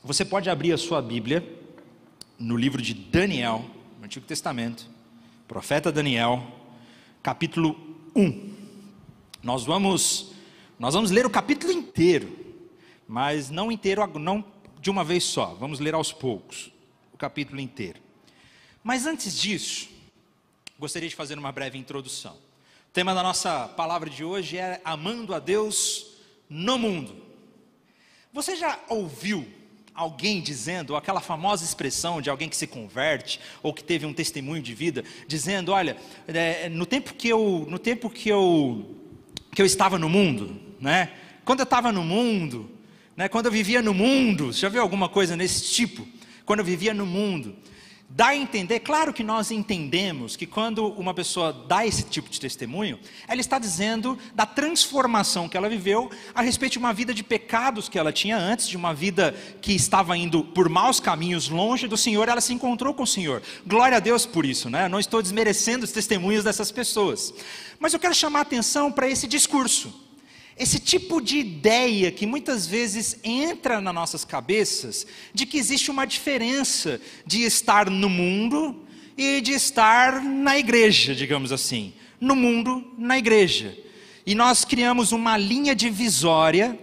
Você pode abrir a sua Bíblia no livro de Daniel, no Antigo Testamento, profeta Daniel, capítulo 1. Nós vamos ler o capítulo inteiro, mas não inteiro, não de uma vez só, vamos ler aos poucos, o capítulo inteiro. Mas antes disso, gostaria de fazer uma breve introdução. O tema da nossa palavra de hoje é amando a Deus no mundo. Você já ouviu alguém dizendo, aquela famosa expressão de alguém que se converte, ou que teve um testemunho de vida, dizendo, olha, no tempo que eu estava no mundo, né? Quando eu estava no mundo, né? Quando eu vivia no mundo, você já viu alguma coisa nesse tipo? Quando eu vivia no mundo, dá a entender, claro que nós entendemos que quando uma pessoa dá esse tipo de testemunho, ela está dizendo da transformação que ela viveu a respeito de uma vida de pecados que ela tinha antes, de uma vida que estava indo por maus caminhos longe do Senhor, ela se encontrou com o Senhor. Glória a Deus por isso, né? Eu não estou desmerecendo os testemunhos dessas pessoas, mas eu quero chamar a atenção para esse discurso. Esse tipo de ideia que muitas vezes entra nas nossas cabeças, de que existe uma diferença de estar no mundo e de estar na igreja, digamos assim. No mundo, na igreja. E nós criamos uma linha divisória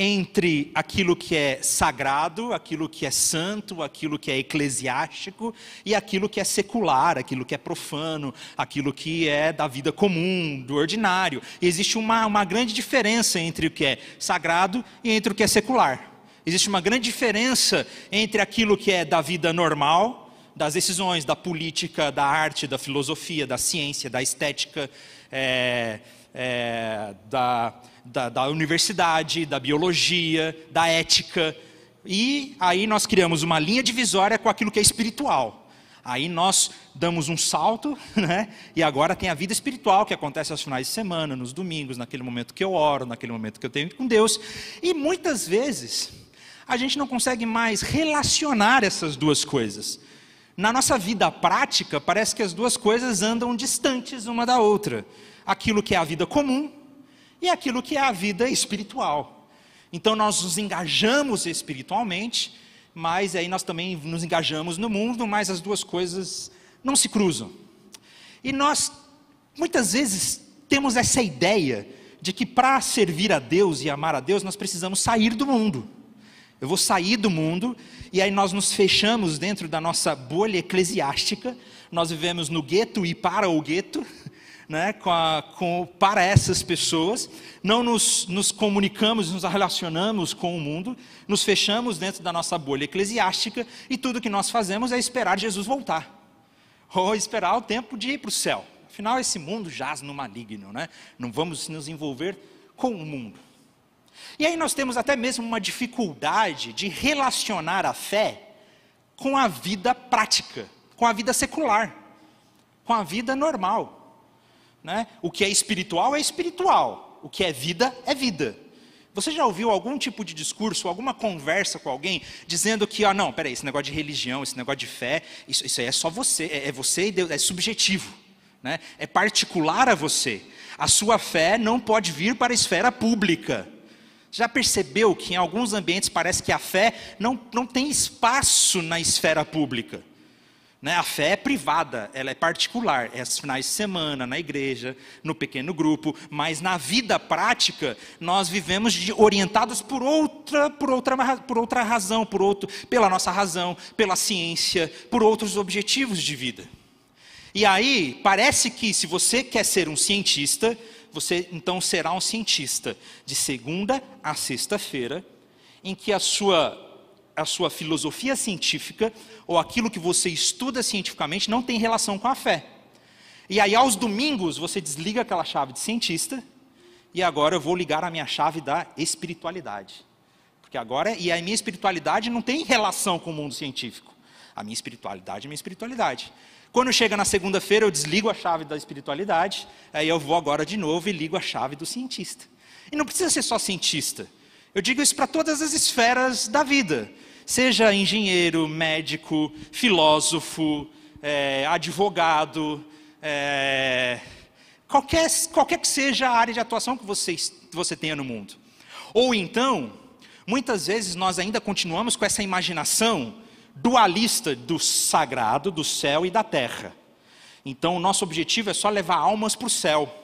entre aquilo que é sagrado, aquilo que é santo, aquilo que é eclesiástico e aquilo que é secular, aquilo que é profano, aquilo que é da vida comum, do ordinário. E existe uma grande diferença entre o que é sagrado e entre o que é secular. Existe uma grande diferença entre aquilo que é da vida normal, das decisões, da política, da arte, da filosofia, da ciência, da estética, da universidade, da biologia, da ética, e aí nós criamos uma linha divisória com aquilo que é espiritual. Aí nós damos um salto, né? E agora tem a vida espiritual que acontece aos finais de semana, nos domingos, naquele momento que eu oro, naquele momento que eu tenho com Deus, e muitas vezes a gente não consegue mais relacionar essas duas coisas. Na nossa vida prática, parece que as duas coisas andam distantes uma da outra. Aquilo que é a vida comum e aquilo que é a vida espiritual. Então nós nos engajamos espiritualmente, mas aí nós também nos engajamos no mundo, mas as duas coisas não se cruzam. E nós, muitas vezes, temos essa ideia de que para servir a Deus e amar a Deus, nós precisamos sair do mundo. Eu vou sair do mundo, e aí nós nos fechamos dentro da nossa bolha eclesiástica, nós vivemos no gueto e para o gueto, né, para essas pessoas, não nos comunicamos, nos relacionamos com o mundo, nos fechamos dentro da nossa bolha eclesiástica, e tudo que nós fazemos é esperar Jesus voltar, ou esperar o tempo de ir para o céu. Afinal, esse mundo jaz no maligno, né? Não vamos nos envolver com o mundo. E aí nós temos até mesmo uma dificuldade de relacionar a fé com a vida prática, com a vida secular, com a vida normal. Né? O que é espiritual, o que é vida, é vida. Você já ouviu algum tipo de discurso, alguma conversa com alguém, dizendo que, não, peraí, esse negócio de religião, esse negócio de fé, isso aí é só você, é você e Deus, é subjetivo, né? É particular a você, a sua fé não pode vir para a esfera pública. Já percebeu que em alguns ambientes parece que a fé não tem espaço na esfera pública? Né? A fé é privada, ela é particular, é aos finais de semana, na igreja, no pequeno grupo, mas na vida prática, nós vivemos orientados por outra razão, pela nossa razão, pela ciência, por outros objetivos de vida. E aí, parece que se você quer ser um cientista, você então será um cientista de segunda a sexta-feira, em que a sua filosofia científica, ou aquilo que você estuda cientificamente, não tem relação com a fé. E aí aos domingos você desliga aquela chave de cientista, e agora eu vou ligar a minha chave da espiritualidade. Porque agora, e a minha espiritualidade não tem relação com o mundo científico. A minha espiritualidade é minha espiritualidade. Quando chega na segunda-feira eu desligo a chave da espiritualidade, aí eu vou agora de novo e ligo a chave do cientista. E não precisa ser só cientista. Eu digo isso para todas as esferas da vida. Seja engenheiro, médico, filósofo, advogado, qualquer que seja a área de atuação que você tenha no mundo. Ou então, muitas vezes nós ainda continuamos com essa imaginação dualista do sagrado, do céu e da terra. Então o nosso objetivo é só levar almas para o céu.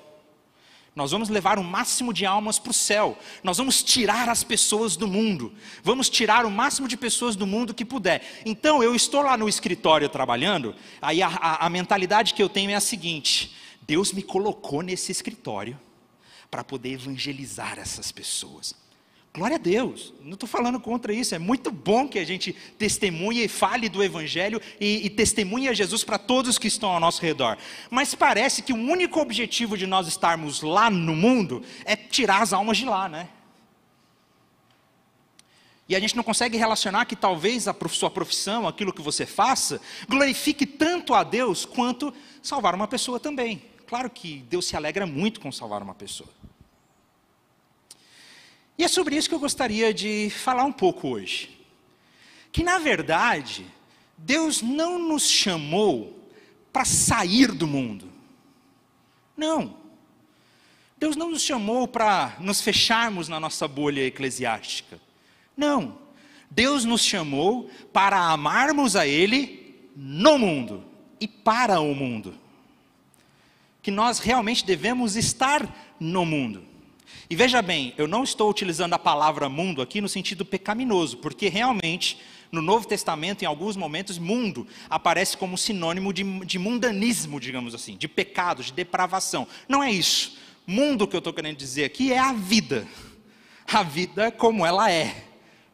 Nós vamos levar o máximo de almas para o céu. Nós vamos tirar as pessoas do mundo. Vamos tirar o máximo de pessoas do mundo que puder. Então eu estou lá no escritório trabalhando, aí a mentalidade que eu tenho é a seguinte: Deus me colocou nesse escritório para poder evangelizar essas pessoas. Glória a Deus, não estou falando contra isso, é muito bom que a gente testemunhe e fale do Evangelho e testemunhe a Jesus para todos que estão ao nosso redor. Mas parece que o único objetivo de nós estarmos lá no mundo é tirar as almas de lá, né? E a gente não consegue relacionar que talvez a sua profissão, aquilo que você faça, glorifique tanto a Deus quanto salvar uma pessoa também. Claro que Deus se alegra muito com salvar uma pessoa. E é sobre isso que eu gostaria de falar um pouco hoje. Que na verdade, Deus não nos chamou para sair do mundo. Não. Deus não nos chamou para nos fecharmos na nossa bolha eclesiástica. Não. Deus nos chamou para amarmos a Ele no mundo e para o mundo. Que nós realmente devemos estar no mundo. E veja bem, eu não estou utilizando a palavra mundo aqui no sentido pecaminoso, porque realmente, no Novo Testamento, em alguns momentos, mundo aparece como sinônimo de mundanismo, digamos assim, de pecado, de depravação. Não é isso. Mundo que eu estou querendo dizer aqui é a vida como ela é,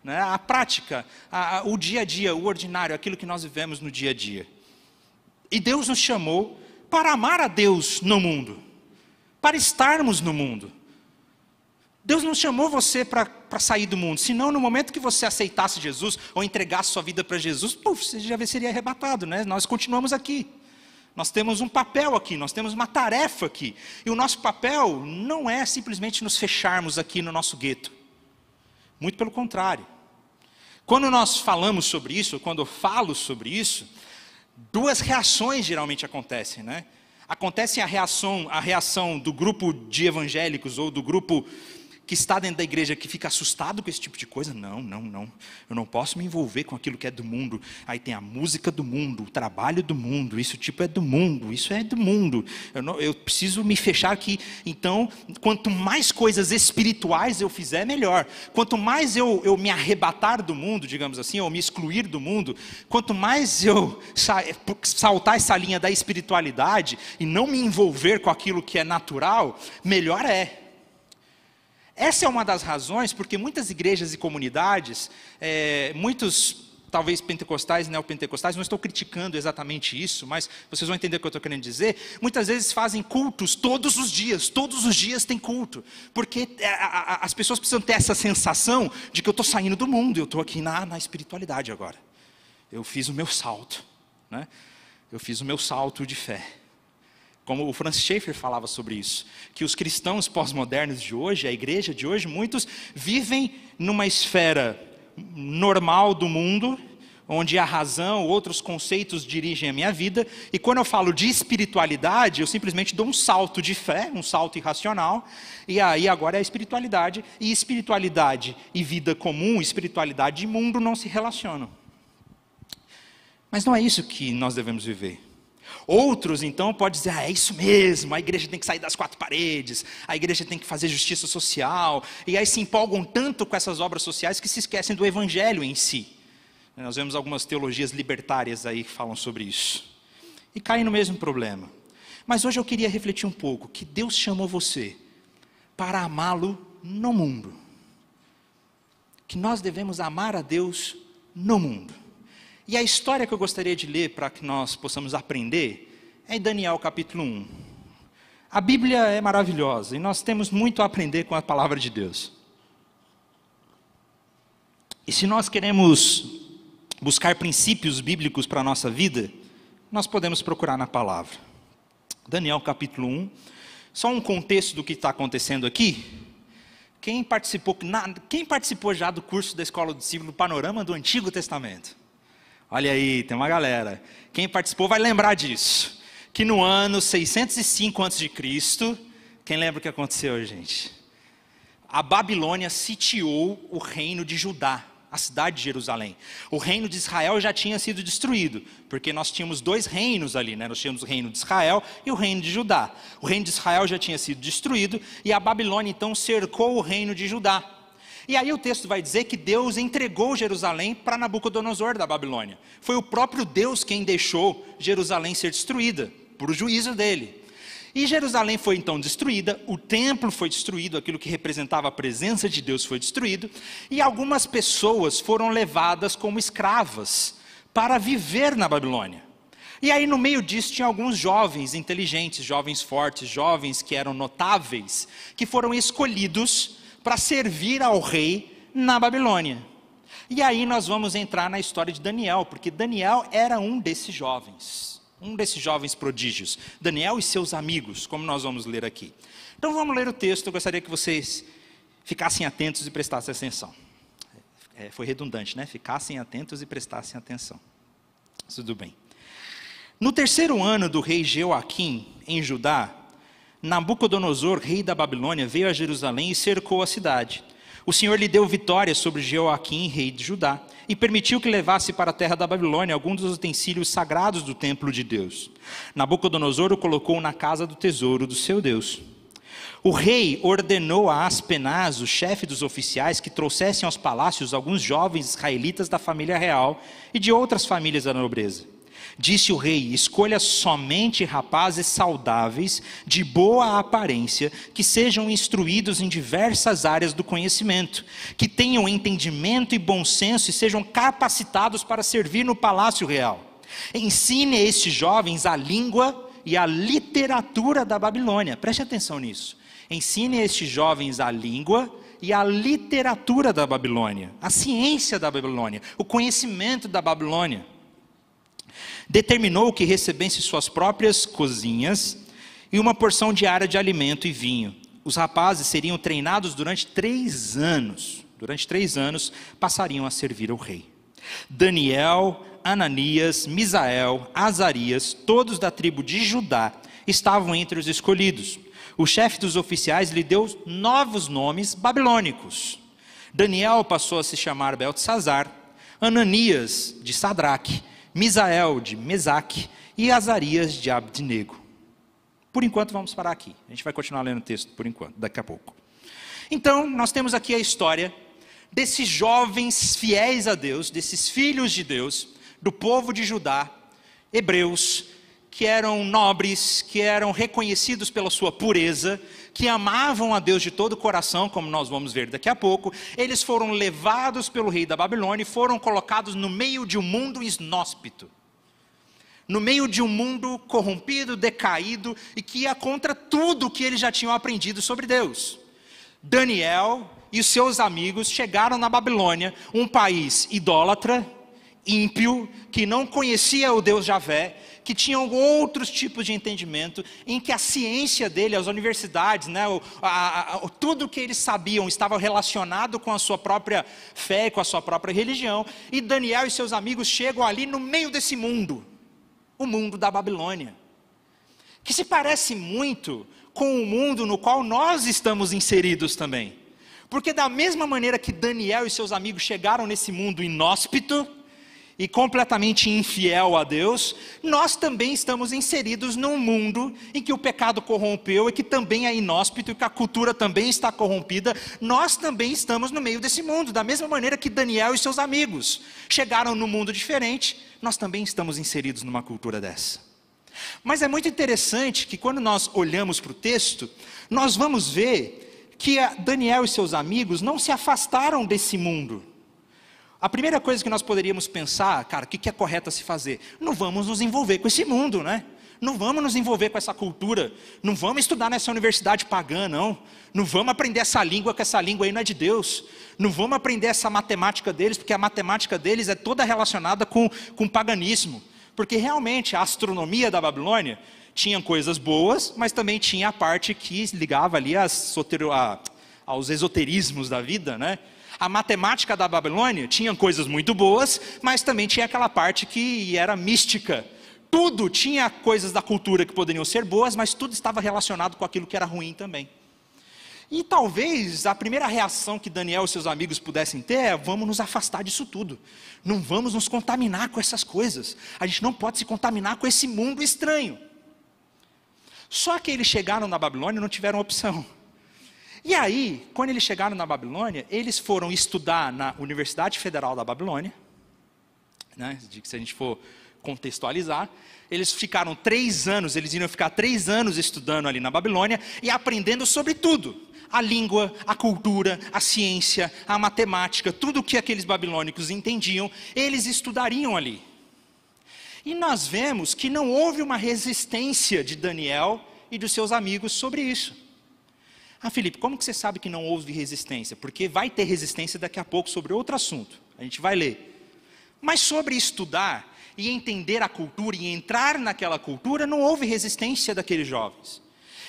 né? A prática, o dia a dia, o ordinário, aquilo que nós vivemos no dia a dia. E Deus nos chamou para amar a Deus no mundo, para estarmos no mundo. Deus não chamou você para sair do mundo, senão no momento que você aceitasse Jesus, ou entregasse sua vida para Jesus, você já seria arrebatado, né? Nós continuamos aqui, nós temos um papel aqui, nós temos uma tarefa aqui, e o nosso papel não é simplesmente nos fecharmos aqui no nosso gueto, muito pelo contrário. Quando nós falamos sobre isso, quando eu falo sobre isso, duas reações geralmente acontecem, né? Acontece a reação do grupo de evangélicos, ou do grupo que está dentro da igreja, que fica assustado com esse tipo de coisa. Não, eu não posso me envolver com aquilo que é do mundo. Aí tem a música do mundo, o trabalho do mundo, isso tipo é do mundo, isso é do mundo. Eu preciso me fechar aqui. Então, quanto mais coisas espirituais eu fizer, melhor. Quanto mais eu me arrebatar do mundo, digamos assim, ou me excluir do mundo, quanto mais eu saltar essa linha da espiritualidade e não me envolver com aquilo que é natural, melhor é. Essa é uma das razões porque muitas igrejas e comunidades, muitos, talvez pentecostais e neopentecostais, não estou criticando exatamente isso, mas vocês vão entender o que eu estou querendo dizer, muitas vezes fazem cultos todos os dias tem culto, porque as pessoas precisam ter essa sensação de que eu estou saindo do mundo, eu estou aqui na espiritualidade agora, eu fiz o meu salto, né? Eu fiz o meu salto de fé. Como o Francis Schaeffer falava sobre isso, que os cristãos pós-modernos de hoje, a igreja de hoje, muitos vivem numa esfera normal do mundo, onde a razão, outros conceitos dirigem a minha vida, e quando eu falo de espiritualidade, eu simplesmente dou um salto de fé, um salto irracional, e aí agora é a espiritualidade e vida comum, espiritualidade e mundo não se relacionam. Mas não é isso que nós devemos viver. Outros então podem dizer, é isso mesmo, a igreja tem que sair das quatro paredes, a igreja tem que fazer justiça social, e aí se empolgam tanto com essas obras sociais que se esquecem do evangelho em si. Nós vemos algumas teologias libertárias aí que falam sobre isso, e caem no mesmo problema. Mas hoje eu queria refletir um pouco, que Deus chamou você para amá-lo no mundo, que nós devemos amar a Deus no mundo. E a história que eu gostaria de ler para que nós possamos aprender é em Daniel capítulo 1. A Bíblia é maravilhosa e nós temos muito a aprender com a palavra de Deus. E se nós queremos buscar princípios bíblicos para a nossa vida, nós podemos procurar na palavra. Daniel capítulo 1, só um contexto do que está acontecendo aqui. Quem participou já do curso da Escola do Discípulo Panorama do Antigo Testamento? Olha aí, tem uma galera. Quem participou vai lembrar disso. Que no ano 605 a.C., quem lembra o que aconteceu, gente? a Babilônia sitiou o reino de Judá, a cidade de Jerusalém. O reino de Israel já tinha sido destruído, porque nós tínhamos dois reinos ali, né? Nós tínhamos o reino de Israel e o reino de Judá. O reino de Israel já tinha sido destruído, e a Babilônia então cercou o reino de Judá. E aí o texto vai dizer que Deus entregou Jerusalém para Nabucodonosor da Babilônia. Foi o próprio Deus quem deixou Jerusalém ser destruída, por o juízo dele. E Jerusalém foi então destruída, o templo foi destruído, aquilo que representava a presença de Deus foi destruído, e algumas pessoas foram levadas como escravas para viver na Babilônia. E aí no meio disso tinha alguns jovens inteligentes, jovens fortes, jovens que eram notáveis, que foram escolhidos para servir ao rei na Babilônia. E aí nós vamos entrar na história de Daniel, porque Daniel era um desses jovens prodígios, Daniel e seus amigos, como nós vamos ler aqui. Então vamos ler o texto, eu gostaria que vocês ficassem atentos e prestassem atenção. Foi redundante, né? Ficassem atentos e prestassem atenção. Tudo bem. No 3º ano do rei Jeoaquim, em Judá, Nabucodonosor, rei da Babilônia, veio a Jerusalém e cercou a cidade. O Senhor lhe deu vitória sobre Jeoaquim, rei de Judá, e permitiu que levasse para a terra da Babilônia alguns dos utensílios sagrados do templo de Deus. Nabucodonosor o colocou na casa do tesouro do seu Deus. O rei ordenou a Aspenaz, o chefe dos oficiais, que trouxessem aos palácios alguns jovens israelitas da família real e de outras famílias da nobreza. Disse o rei: escolha somente rapazes saudáveis, de boa aparência, que sejam instruídos em diversas áreas do conhecimento, que tenham entendimento e bom senso e sejam capacitados para servir no palácio real. Ensine a estes jovens a língua e a literatura da Babilônia. Preste atenção nisso. Ensine a estes jovens a língua e a literatura da Babilônia, a ciência da Babilônia, o conhecimento da Babilônia. Determinou que recebessem suas próprias cozinhas e uma porção diária de alimento e vinho. Os rapazes seriam treinados durante 3 anos. Durante 3 anos passariam a servir ao rei. Daniel, Ananias, Misael, Azarias, todos da tribo de Judá, estavam entre os escolhidos. O chefe dos oficiais lhe deu novos nomes babilônicos. Daniel passou a se chamar Beltesazar, Ananias de Sadraque, Misael de Mesaque e Azarias de Abdenego. Por enquanto vamos parar aqui. A gente vai continuar lendo o texto por enquanto, daqui a pouco. Então, nós temos aqui a história desses jovens fiéis a Deus, desses filhos de Deus, do povo de Judá, hebreus, que eram nobres, que eram reconhecidos pela sua pureza, que amavam a Deus de todo o coração, como nós vamos ver daqui a pouco. Eles foram levados pelo rei da Babilônia e foram colocados no meio de um mundo inóspito, no meio de um mundo corrompido, decaído, e que ia contra tudo o que eles já tinham aprendido sobre Deus. Daniel e os seus amigos chegaram na Babilônia, um país idólatra, ímpio, que não conhecia o Deus Javé, que tinham outros tipos de entendimento, em que a ciência dele, as universidades, né, tudo que eles sabiam estava relacionado com a sua própria fé, com a sua própria religião, e Daniel e seus amigos chegam ali no meio desse mundo, o mundo da Babilônia, que se parece muito com o mundo no qual nós estamos inseridos também, porque da mesma maneira que Daniel e seus amigos chegaram nesse mundo inóspito, e completamente infiel a Deus, nós também estamos inseridos num mundo em que o pecado corrompeu e que também é inóspito e que a cultura também está corrompida. Nós também estamos no meio desse mundo, da mesma maneira que Daniel e seus amigos chegaram num mundo diferente, nós também estamos inseridos numa cultura dessa. Mas é muito interessante que quando nós olhamos para o texto, nós vamos ver que Daniel e seus amigos não se afastaram desse mundo. A primeira coisa que nós poderíamos pensar, cara, o que é correto a se fazer? Não vamos nos envolver com esse mundo, né? Não vamos nos envolver com essa cultura. Não vamos estudar nessa universidade pagã, não. Não vamos aprender essa língua, que essa língua aí não é de Deus. Não vamos aprender essa matemática deles, porque a matemática deles é toda relacionada com paganismo. Porque realmente a astronomia da Babilônia tinha coisas boas, mas também tinha a parte que ligava ali aos esoterismos da vida, né? A matemática da Babilônia tinha coisas muito boas, mas também tinha aquela parte que era mística. Tudo tinha coisas da cultura que poderiam ser boas, mas tudo estava relacionado com aquilo que era ruim também. E talvez a primeira reação que Daniel e seus amigos pudessem ter é: vamos nos afastar disso tudo. Não vamos nos contaminar com essas coisas. A gente não pode se contaminar com esse mundo estranho. Só que eles chegaram na Babilônia e não tiveram opção. E aí, quando eles chegaram na Babilônia, eles foram estudar na Universidade Federal da Babilônia, né, se a gente for contextualizar, eles ficaram 3 anos, eles iriam ficar 3 anos estudando ali na Babilônia e aprendendo sobre tudo. A língua, a cultura, a ciência, a matemática, tudo o que aqueles babilônicos entendiam, eles estudariam ali. E nós vemos que não houve uma resistência de Daniel e dos seus amigos sobre isso. Ah, Felipe, como que você sabe que não houve resistência? Porque vai ter resistência daqui a pouco sobre outro assunto. A gente vai ler. Mas sobre estudar e entender a cultura e entrar naquela cultura, não houve resistência daqueles jovens.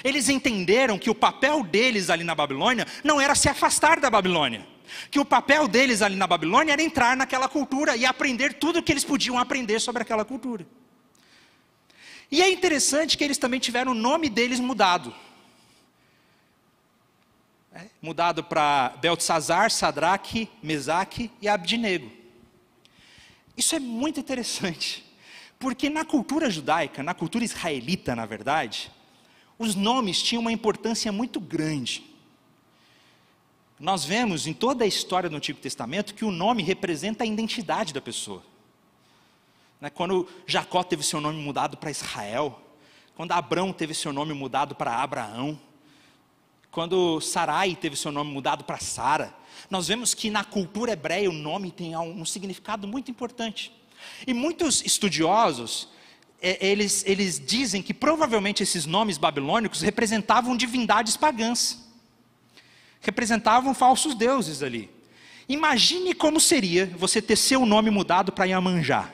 Eles entenderam que o papel deles ali na Babilônia não era se afastar da Babilônia. Que o papel deles ali na Babilônia era entrar naquela cultura e aprender tudo o que eles podiam aprender sobre aquela cultura. E é interessante que eles também tiveram o nome deles mudado. Mudado para Beltesazar, Sadraque, Mesaque e Abdinego. Isso é muito interessante, porque na cultura judaica, na cultura israelita, na verdade, os nomes tinham uma importância muito grande. Nós vemos em toda a história do Antigo Testamento que o nome representa a identidade da pessoa. Quando Jacó teve seu nome mudado para Israel, quando Abrão teve seu nome mudado para Abraão, quando Sarai teve seu nome mudado para Sara, nós vemos que na cultura hebreia o nome tem um significado muito importante. E muitos estudiosos, eles dizem que provavelmente esses nomes babilônicos representavam divindades pagãs. Representavam falsos deuses ali. Imagine como seria você ter seu nome mudado para Iemanjá.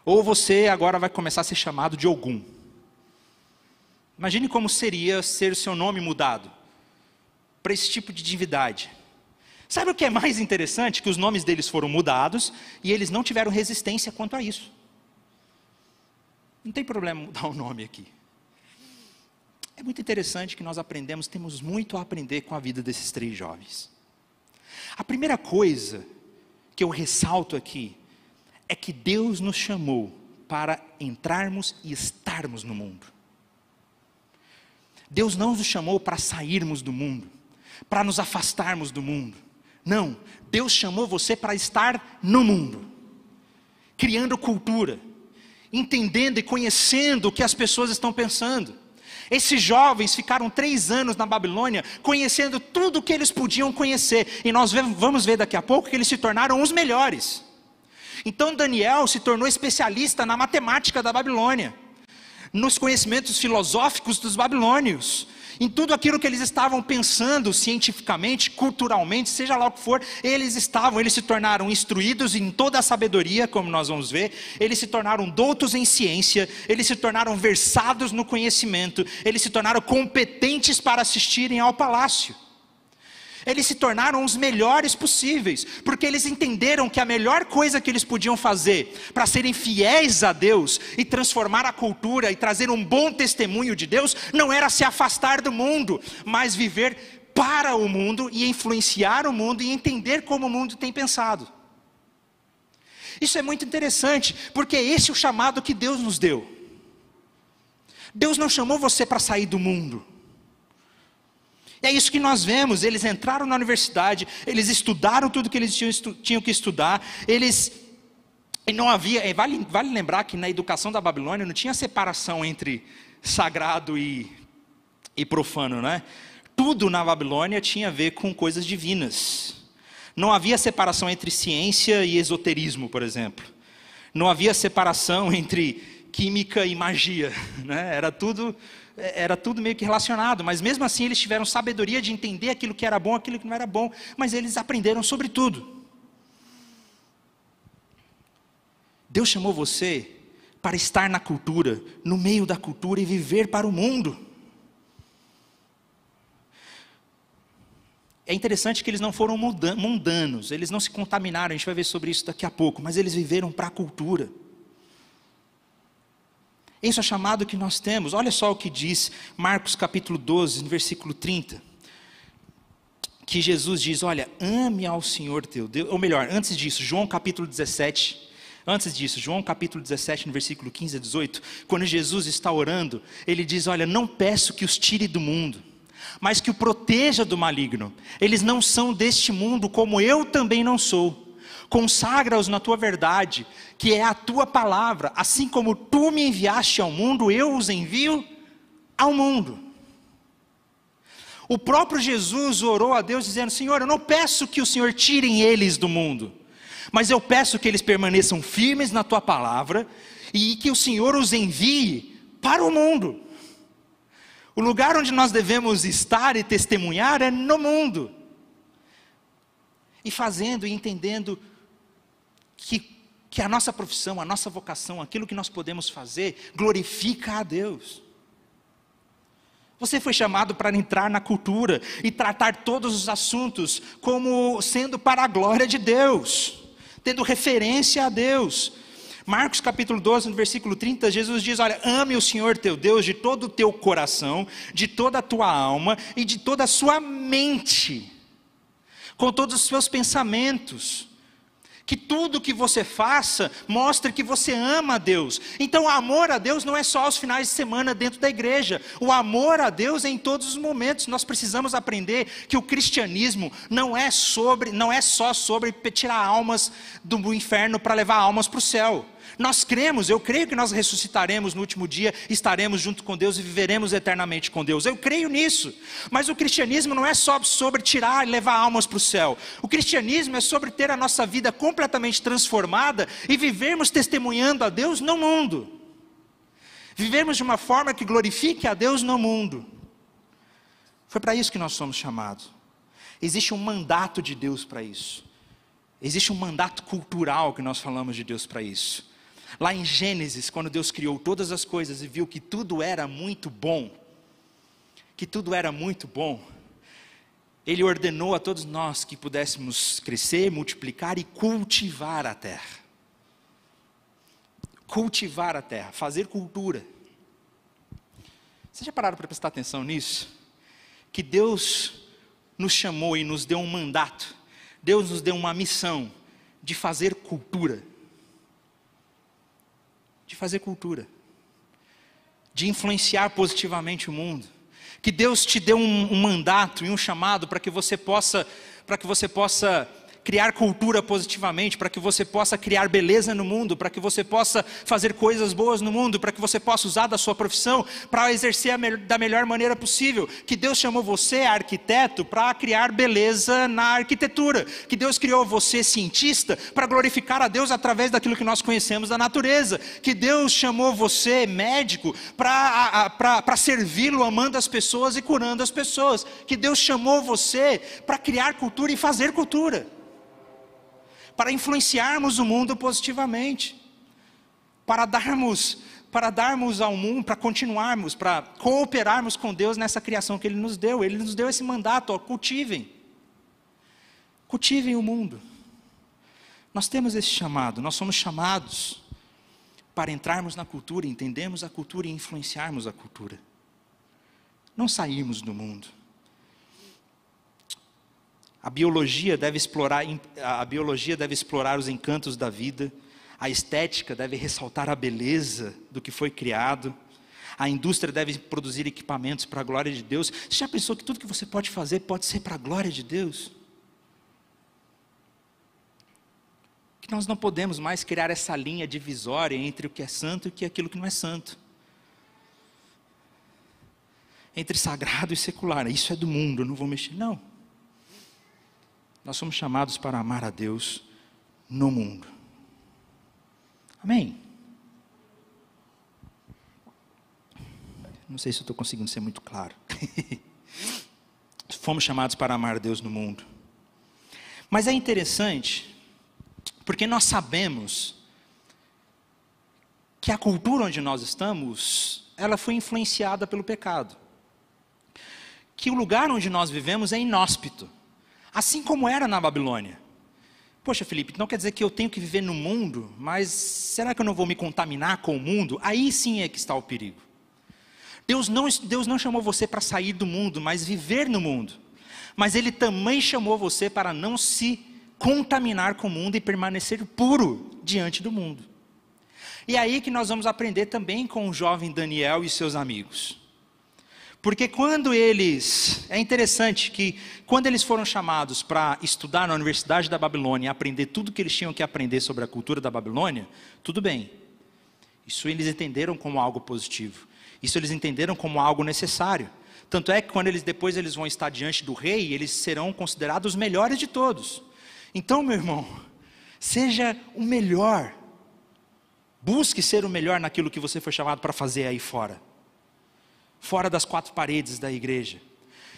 Ou você agora vai começar a ser chamado de Ogum. Imagine como seria ser o seu nome mudado para esse tipo de divindade. Sabe o que é mais interessante? Que os nomes deles foram mudados e eles não tiveram resistência quanto a isso. Não tem problema mudar o nome aqui. É muito interessante que nós temos muito a aprender com a vida desses 3 jovens. A primeira coisa que eu ressalto aqui é que Deus nos chamou para entrarmos e estarmos no mundo. Deus não nos chamou para sairmos do mundo, para nos afastarmos do mundo. Não, Deus chamou você para estar no mundo, criando cultura, entendendo e conhecendo o que as pessoas estão pensando. Esses jovens ficaram 3 anos na Babilônia, conhecendo tudo o que eles podiam conhecer, e nós vamos ver daqui a pouco que eles se tornaram os melhores. Então Daniel se tornou especialista na matemática da Babilônia, nos conhecimentos filosóficos dos babilônios, em tudo aquilo que eles estavam pensando cientificamente, culturalmente, seja lá o que for, eles se tornaram instruídos em toda a sabedoria, como nós vamos ver, eles se tornaram doutos em ciência, eles se tornaram versados no conhecimento, eles se tornaram competentes para assistirem ao palácio. Eles se tornaram os melhores possíveis, porque eles entenderam que a melhor coisa que eles podiam fazer para serem fiéis a Deus e transformar a cultura e trazer um bom testemunho de Deus, não era se afastar do mundo, mas viver para o mundo e influenciar o mundo e entender como o mundo tem pensado. Isso é muito interessante, porque esse é o chamado que Deus nos deu. Deus não chamou você para sair do mundo. É isso que nós vemos. Eles entraram na universidade, eles estudaram tudo que eles tinham que estudar, e não havia, vale lembrar que na educação da Babilônia não tinha separação entre sagrado e profano, né? Tudo na Babilônia tinha a ver com coisas divinas. Não havia separação entre ciência e esoterismo, por exemplo. Não havia separação entre química e magia, né? Era tudo meio que relacionado, mas mesmo assim eles tiveram sabedoria de entender aquilo que era bom, aquilo que não era bom, mas eles aprenderam sobre tudo. Deus chamou você para estar na cultura, no meio da cultura e viver para o mundo. É interessante que eles não foram mundanos, eles não se contaminaram, a gente vai ver sobre isso daqui a pouco, mas eles viveram para a cultura. Esse é o chamado que nós temos. Olha só o que diz Marcos capítulo 12, no versículo 30. Que Jesus diz, olha, ame ao Senhor teu Deus. Ou melhor, antes disso, João capítulo 17. Antes disso, João capítulo 17, no versículo 15 a 18. Quando Jesus está orando, ele diz, olha, não peço que os tire do mundo, mas que o proteja do maligno. Eles não são deste mundo, como eu também não sou. Consagra-os na tua verdade, que é a tua palavra. Assim como tu me enviaste ao mundo, eu os envio ao mundo. O próprio Jesus orou a Deus dizendo, Senhor, eu não peço que o Senhor tire eles do mundo, mas eu peço que eles permaneçam firmes na tua palavra, e que o Senhor os envie para o mundo. O lugar onde nós devemos estar e testemunhar é no mundo. E fazendo e entendendo que a nossa profissão, a nossa vocação, aquilo que nós podemos fazer, glorifica a Deus. Você foi chamado para entrar na cultura e tratar todos os assuntos como sendo para a glória de Deus, tendo referência a Deus. Marcos capítulo 12, no versículo 30, Jesus diz, olha, ame o Senhor teu Deus de todo o teu coração, de toda a tua alma e de toda a sua mente, com todos os seus pensamentos. Que tudo que você faça mostre que você ama a Deus. Então o amor a Deus não é só aos finais de semana dentro da igreja. O amor a Deus é em todos os momentos. Nós precisamos aprender que o cristianismo não é só sobre tirar almas do inferno para levar almas para o céu. Nós cremos, eu creio que nós ressuscitaremos no último dia, estaremos junto com Deus e viveremos eternamente com Deus. Eu creio nisso. Mas o cristianismo não é só sobre tirar e levar almas para o céu. O cristianismo é sobre ter a nossa vida completamente transformada e vivermos testemunhando a Deus no mundo. Vivermos de uma forma que glorifique a Deus no mundo. Foi para isso que nós somos chamados. Existe um mandato de Deus para isso. Existe um mandato cultural que nós falamos de Deus para isso. Lá em Gênesis, quando Deus criou todas as coisas e viu que tudo era muito bom, Ele ordenou a todos nós que pudéssemos crescer, multiplicar e cultivar a terra. Cultivar a terra, fazer cultura. Vocês já pararam para prestar atenção nisso? Que Deus nos chamou e nos deu um mandato, Deus nos deu uma missão de fazer cultura. De fazer cultura, de influenciar positivamente o mundo, que Deus te deu um mandato e um chamado para que você possa criar cultura positivamente, para que você possa criar beleza no mundo, para que você possa fazer coisas boas no mundo, para que você possa usar da sua profissão para exercer da melhor maneira possível. Que Deus chamou você, arquiteto, para criar beleza na arquitetura. Que Deus criou você, cientista, para glorificar a Deus através daquilo que nós conhecemos da natureza. Que Deus chamou você, médico, para servi-lo amando as pessoas e curando as pessoas. Que Deus chamou você para criar cultura e fazer cultura, para influenciarmos o mundo positivamente, para darmos ao mundo, para continuarmos, para cooperarmos com Deus nessa criação que Ele nos deu. Ele nos deu esse mandato, ó, cultivem o mundo. Nós temos esse chamado, nós somos chamados para entrarmos na cultura, entendermos a cultura e influenciarmos a cultura, não sairmos do mundo. A biologia deve explorar os encantos da vida, a estética deve ressaltar a beleza do que foi criado, a indústria deve produzir equipamentos para a glória de Deus. Você já pensou que tudo que você pode fazer pode ser para a glória de Deus? Que nós não podemos mais criar essa linha divisória entre o que é santo e aquilo que não é santo, entre sagrado e secular. Isso é do mundo, eu não vou mexer, não. Nós somos chamados para amar a Deus no mundo. Amém? Não sei se eu estou conseguindo ser muito claro. Fomos chamados para amar a Deus no mundo. Mas é interessante, porque nós sabemos que a cultura onde nós estamos, ela foi influenciada pelo pecado. Que o lugar onde nós vivemos é inóspito, assim como era na Babilônia. Poxa, Felipe, não quer dizer que eu tenho que viver no mundo, mas será que eu não vou me contaminar com o mundo? Aí sim é que está o perigo. Deus não chamou você para sair do mundo, mas viver no mundo. Mas Ele também chamou você para não se contaminar com o mundo e permanecer puro diante do mundo. E é aí que nós vamos aprender também com o jovem Daniel e seus amigos. Porque é interessante que quando eles foram chamados para estudar na Universidade da Babilônia e aprender tudo o que eles tinham que aprender sobre a cultura da Babilônia, tudo bem. Isso eles entenderam como algo positivo. Isso eles entenderam como algo necessário. Tanto é que quando depois eles vão estar diante do rei, eles serão considerados os melhores de todos. Então, meu irmão, seja o melhor. Busque ser o melhor naquilo que você foi chamado para fazer aí fora. Fora das quatro paredes da igreja.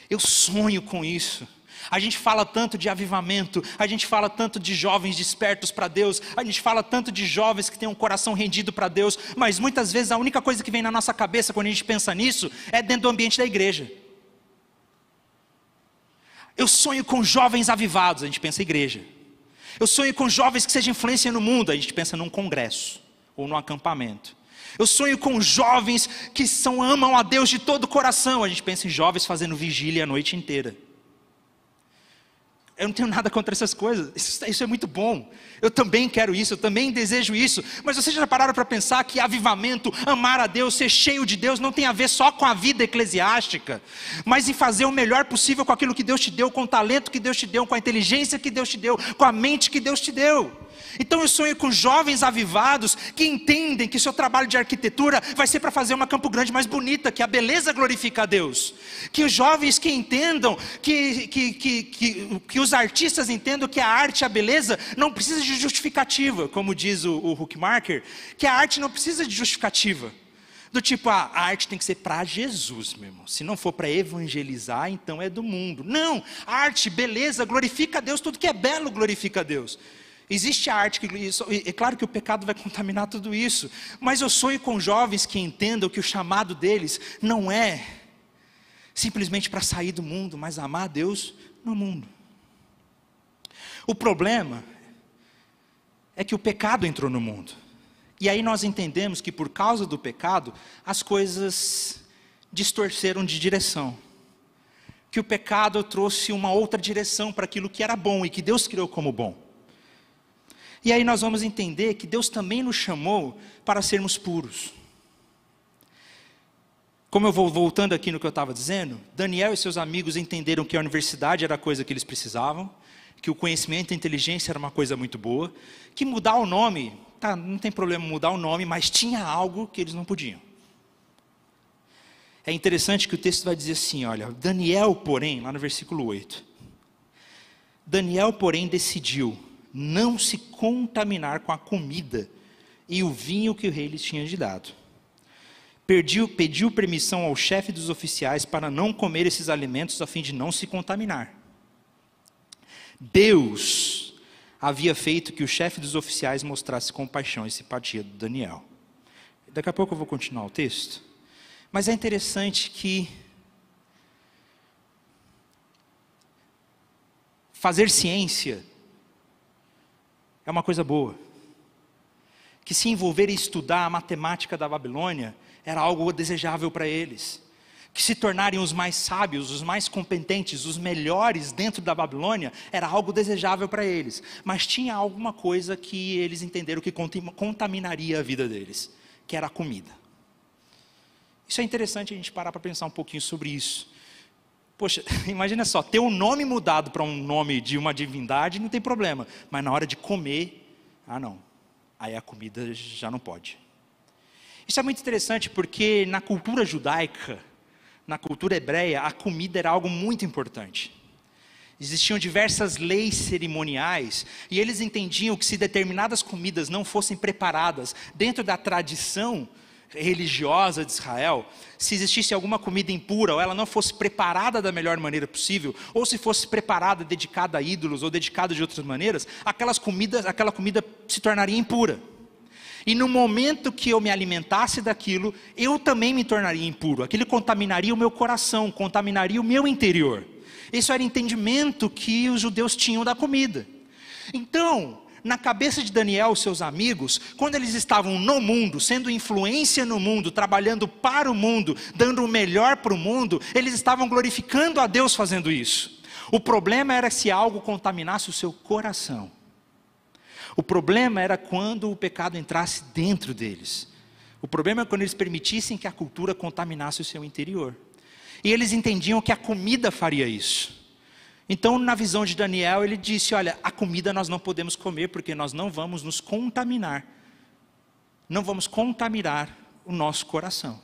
Eu sonho com isso. A gente fala tanto de avivamento, a gente fala tanto de jovens despertos para Deus, a gente fala tanto de jovens que têm um coração rendido para Deus, mas muitas vezes a única coisa que vem na nossa cabeça quando a gente pensa nisso é dentro do ambiente da igreja. Eu sonho com jovens avivados, a gente pensa em igreja. Eu sonho com jovens que sejam influência no mundo, a gente pensa num congresso ou num acampamento. Eu sonho com jovens que amam a Deus de todo o coração, a gente pensa em jovens fazendo vigília a noite inteira. Eu não tenho nada contra essas coisas, isso é muito bom. Eu também quero isso, eu também desejo isso. Mas vocês já pararam para pensar que avivamento, amar a Deus, ser cheio de Deus, não tem a ver só com a vida eclesiástica, mas em fazer o melhor possível com aquilo que Deus te deu, com o talento que Deus te deu, com a inteligência que Deus te deu, com a mente que Deus te deu. Então eu sonho com jovens avivados que entendem que o seu trabalho de arquitetura vai ser para fazer uma Campo Grande mais bonita, que a beleza glorifica a Deus. Que os jovens que entendam, que os artistas entendam que a arte e a beleza não precisa de justificativa, como diz o Huckmarker, que a arte não precisa de justificativa. Do tipo, a arte tem que ser para Jesus, meu irmão. Se não for para evangelizar, então é do mundo. Não, a arte, beleza, glorifica a Deus, tudo que é belo glorifica a Deus. Existe a arte, é claro que o pecado vai contaminar tudo isso, mas eu sonho com jovens que entendam que o chamado deles não é simplesmente para sair do mundo, mas amar a Deus no mundo. O problema é que o pecado entrou no mundo, e aí nós entendemos que por causa do pecado, as coisas distorceram de direção, que o pecado trouxe uma outra direção para aquilo que era bom e que Deus criou como bom. E aí nós vamos entender que Deus também nos chamou para sermos puros. Como eu vou voltando aqui no que eu estava dizendo, Daniel e seus amigos entenderam que a universidade era a coisa que eles precisavam, que o conhecimento e a inteligência era uma coisa muito boa, que mudar o nome, não tem problema mudar o nome, mas tinha algo que eles não podiam. É interessante que o texto vai dizer assim, olha, Daniel, porém, lá no versículo 8, Daniel, porém, decidiu não se contaminar com a comida e o vinho que o rei lhes tinha dado. Pediu permissão ao chefe dos oficiais para não comer esses alimentos a fim de não se contaminar. Deus havia feito que o chefe dos oficiais mostrasse compaixão e simpatia do Daniel. Daqui a pouco eu vou continuar o texto. Mas é interessante que fazer ciência é uma coisa boa. Que se envolver e estudar a matemática da Babilônia era algo desejável para eles. Que se tornarem os mais sábios, os mais competentes, os melhores dentro da Babilônia era algo desejável para eles. Mas tinha alguma coisa que eles entenderam que contaminaria a vida deles, que era a comida. Isso é interessante a gente parar para pensar um pouquinho sobre isso. Poxa, imagina só, ter o nome mudado para um nome de uma divindade não tem problema, mas na hora de comer, não, aí a comida já não pode. Isso é muito interessante porque na cultura judaica, na cultura hebreia, a comida era algo muito importante. Existiam diversas leis cerimoniais e eles entendiam que se determinadas comidas não fossem preparadas dentro da tradição religiosa de Israel, se existisse alguma comida impura, ou ela não fosse preparada da melhor maneira possível, ou se fosse preparada, dedicada a ídolos, ou dedicada de outras maneiras, aquela comida se tornaria impura. E no momento que eu me alimentasse daquilo, eu também me tornaria impuro. Aquilo contaminaria o meu coração, contaminaria o meu interior. Esse era o entendimento que os judeus tinham da comida. Então, na cabeça de Daniel e seus amigos, quando eles estavam no mundo, sendo influência no mundo, trabalhando para o mundo, dando o melhor para o mundo, eles estavam glorificando a Deus fazendo isso. O problema era se algo contaminasse o seu coração. O problema era quando o pecado entrasse dentro deles. O problema é quando eles permitissem que a cultura contaminasse o seu interior. E eles entendiam que a comida faria isso. Então, na visão de Daniel, ele disse, olha, a comida nós não podemos comer, porque nós não vamos nos contaminar. Não vamos contaminar o nosso coração.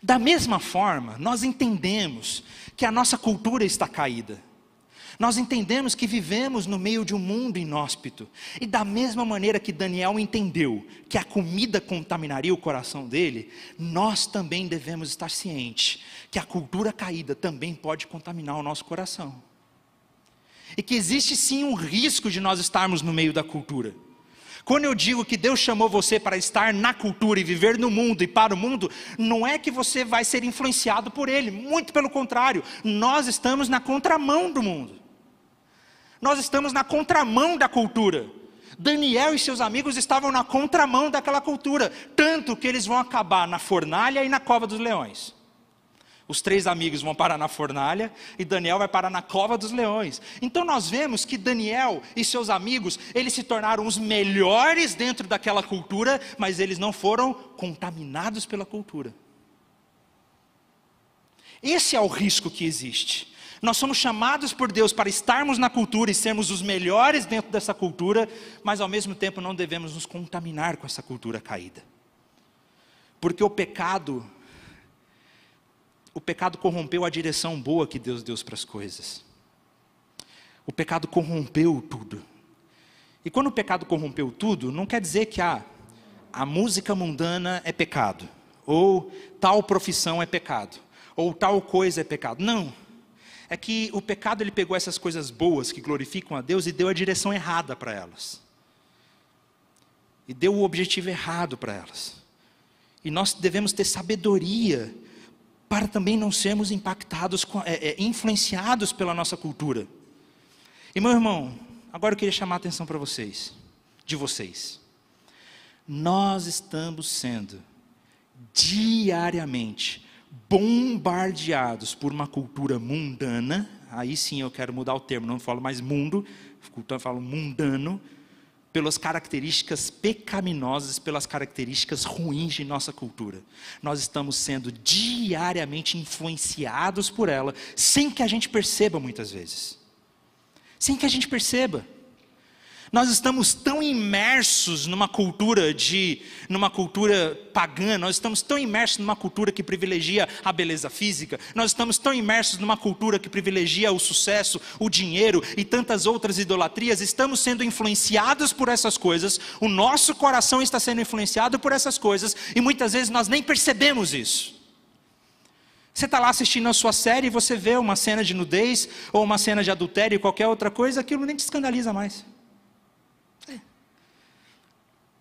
Da mesma forma, nós entendemos que a nossa cultura está caída. Nós entendemos que vivemos no meio de um mundo inóspito. E da mesma maneira que Daniel entendeu que a comida contaminaria o coração dele, nós também devemos estar cientes que a cultura caída também pode contaminar o nosso coração. E que existe sim um risco de nós estarmos no meio da cultura. Quando eu digo que Deus chamou você para estar na cultura e viver no mundo e para o mundo, não é que você vai ser influenciado por ele, muito pelo contrário, nós estamos na contramão do mundo. Nós estamos na contramão da cultura. Daniel e seus amigos estavam na contramão daquela cultura, tanto que eles vão acabar na fornalha e na cova dos leões. Os 3 amigos vão parar na fornalha e Daniel vai parar na cova dos leões. Então nós vemos que Daniel e seus amigos, eles se tornaram os melhores dentro daquela cultura, mas eles não foram contaminados pela cultura. Esse é o risco que existe. Nós somos chamados por Deus para estarmos na cultura e sermos os melhores dentro dessa cultura, mas ao mesmo tempo não devemos nos contaminar com essa cultura caída. Porque o pecado corrompeu a direção boa que Deus deu para as coisas. O pecado corrompeu tudo. E quando o pecado corrompeu tudo, não quer dizer que a música mundana é pecado, ou tal profissão é pecado, ou tal coisa é pecado. Não. É que o pecado ele pegou essas coisas boas que glorificam a Deus e deu a direção errada para elas. E deu o objetivo errado para elas. E nós devemos ter sabedoria para também não sermos impactados, influenciados pela nossa cultura. E meu irmão, agora eu queria chamar a atenção para vocês, de vocês. Nós estamos sendo diariamente bombardeados por uma cultura mundana. Aí sim eu quero mudar o termo, não falo mais mundo, eu falo mundano, pelas características pecaminosas, pelas características ruins de nossa cultura. Nós estamos sendo diariamente influenciados por ela, sem que a gente perceba muitas vezes. Sem que a gente perceba. Nós estamos tão imersos numa cultura pagã, nós estamos tão imersos numa cultura que privilegia a beleza física, nós estamos tão imersos numa cultura que privilegia o sucesso, o dinheiro e tantas outras idolatrias, estamos sendo influenciados por essas coisas, o nosso coração está sendo influenciado por essas coisas, e muitas vezes nós nem percebemos isso. Você está lá assistindo a sua série e você vê uma cena de nudez, ou uma cena de adultério, qualquer outra coisa, aquilo nem te escandaliza mais.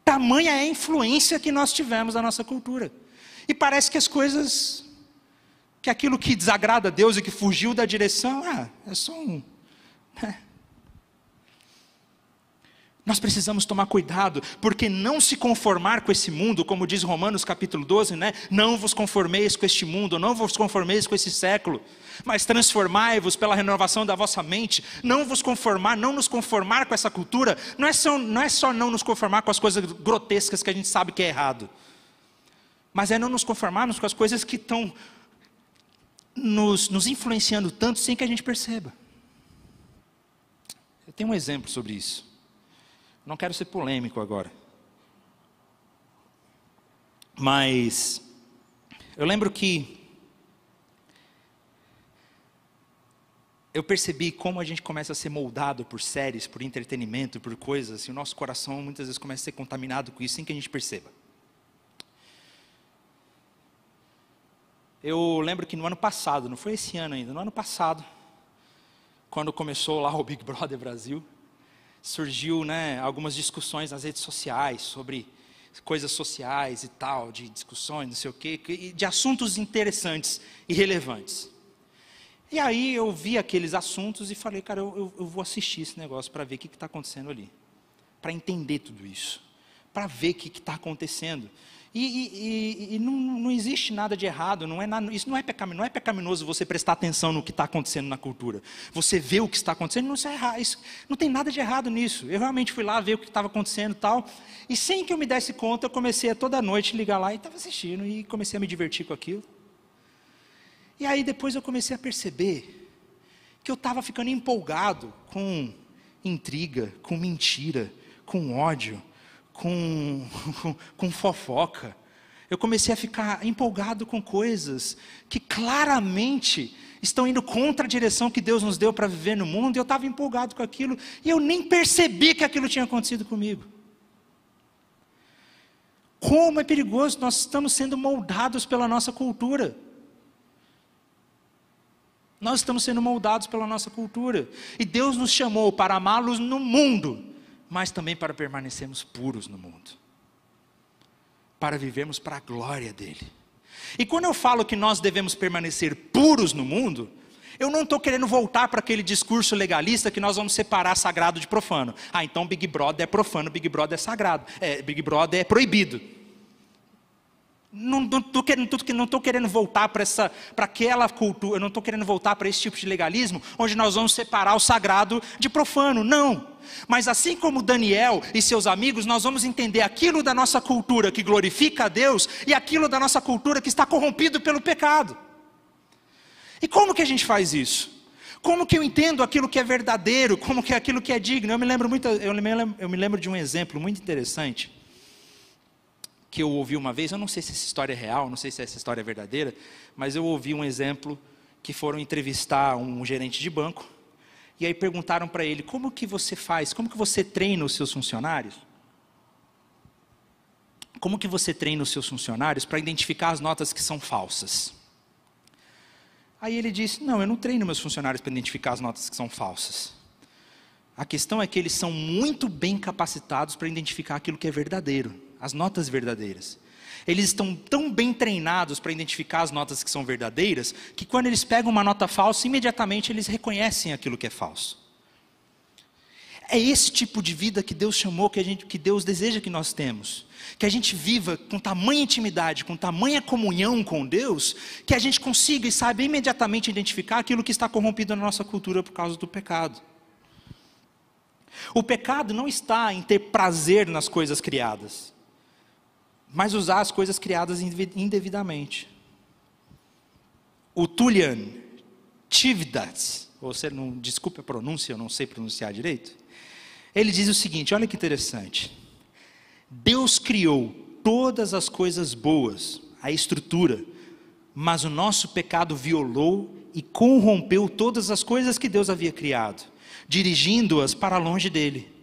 Tamanha é a influência que nós tivemos na nossa cultura. E parece que as coisas, que aquilo que desagrada a Deus e que fugiu da direção, é só Nós precisamos tomar cuidado, porque não se conformar com esse mundo, como diz Romanos capítulo 12, não vos conformeis com este mundo, não vos conformeis com esse século, mas transformai-vos pela renovação da vossa mente. Não nos conformar com essa cultura, não é só não nos conformar com as coisas grotescas que a gente sabe que é errado, mas é não nos conformarmos com as coisas que estão nos influenciando tanto sem que a gente perceba. Eu tenho um exemplo sobre isso. Não quero ser polêmico agora. Mas eu lembro que eu percebi como a gente começa a ser moldado por séries, por entretenimento, por coisas, e o nosso coração muitas vezes começa a ser contaminado com isso sem que a gente perceba. Eu lembro que no ano passado, não foi esse ano ainda, no ano passado, quando começou lá o Big Brother Brasil, surgiu algumas discussões nas redes sociais sobre coisas sociais e tal, de discussões, não sei o quê, de assuntos interessantes e relevantes. E aí eu vi aqueles assuntos e falei, cara, eu vou assistir esse negócio para ver o que está acontecendo ali. Para entender tudo isso. Para ver o que está acontecendo. E não existe nada de errado, isso não é pecaminoso você prestar atenção no que está acontecendo na cultura. Você vê o que está acontecendo, não tem nada de errado nisso. Eu realmente fui lá ver o que estava acontecendo e tal, e sem que eu me desse conta, eu comecei a toda noite ligar lá e estava assistindo, e comecei a me divertir com aquilo. E aí depois eu comecei a perceber que eu estava ficando empolgado com intriga, com mentira, com ódio, com fofoca. Eu comecei a ficar empolgado com coisas que claramente estão indo contra a direção que Deus nos deu para viver no mundo, e eu estava empolgado com aquilo, e eu nem percebi que aquilo tinha acontecido comigo. Como é perigoso, nós estamos sendo moldados pela nossa cultura. Nós estamos sendo moldados pela nossa cultura. E Deus nos chamou para amá-los no mundo, mas também para permanecermos puros no mundo. Para vivermos para a glória dEle. E quando eu falo que nós devemos permanecer puros no mundo, eu não estou querendo voltar para aquele discurso legalista que nós vamos separar sagrado de profano. Então Big Brother é profano, Big Brother é sagrado. Big Brother é proibido. Não estou querendo voltar para aquela cultura, eu não estou querendo voltar para esse tipo de legalismo, onde nós vamos separar o sagrado de profano, não. Mas assim como Daniel e seus amigos, nós vamos entender aquilo da nossa cultura que glorifica a Deus, e aquilo da nossa cultura que está corrompido pelo pecado. E como que a gente faz isso? Como que eu entendo aquilo que é verdadeiro, como que é aquilo que é digno? Eu me lembro de um exemplo muito interessante, que eu ouvi uma vez, eu não sei se essa história é real, não sei se essa história é verdadeira, mas eu ouvi um exemplo que foram entrevistar um gerente de banco, e aí perguntaram para ele, como que você faz, como que você treina os seus funcionários? Como que você treina os seus funcionários para identificar as notas que são falsas? Aí ele disse, não, eu não treino meus funcionários para identificar as notas que são falsas. A questão é que eles são muito bem capacitados para identificar aquilo que é verdadeiro. As notas verdadeiras. Eles estão tão bem treinados para identificar as notas que são verdadeiras, que quando eles pegam uma nota falsa, imediatamente eles reconhecem aquilo que é falso. É esse tipo de vida que Deus chamou, que Deus deseja que nós temos. Que a gente viva com tamanha intimidade, com tamanha comunhão com Deus, que a gente consiga e saiba imediatamente identificar aquilo que está corrompido na nossa cultura por causa do pecado. O pecado não está em ter prazer nas coisas criadas, mas usar as coisas criadas indevidamente. O Julian Chivdas, desculpe a pronúncia, eu não sei pronunciar direito, ele diz o seguinte, olha que interessante, Deus criou todas as coisas boas, a estrutura, mas o nosso pecado violou e corrompeu todas as coisas que Deus havia criado, dirigindo-as para longe dele.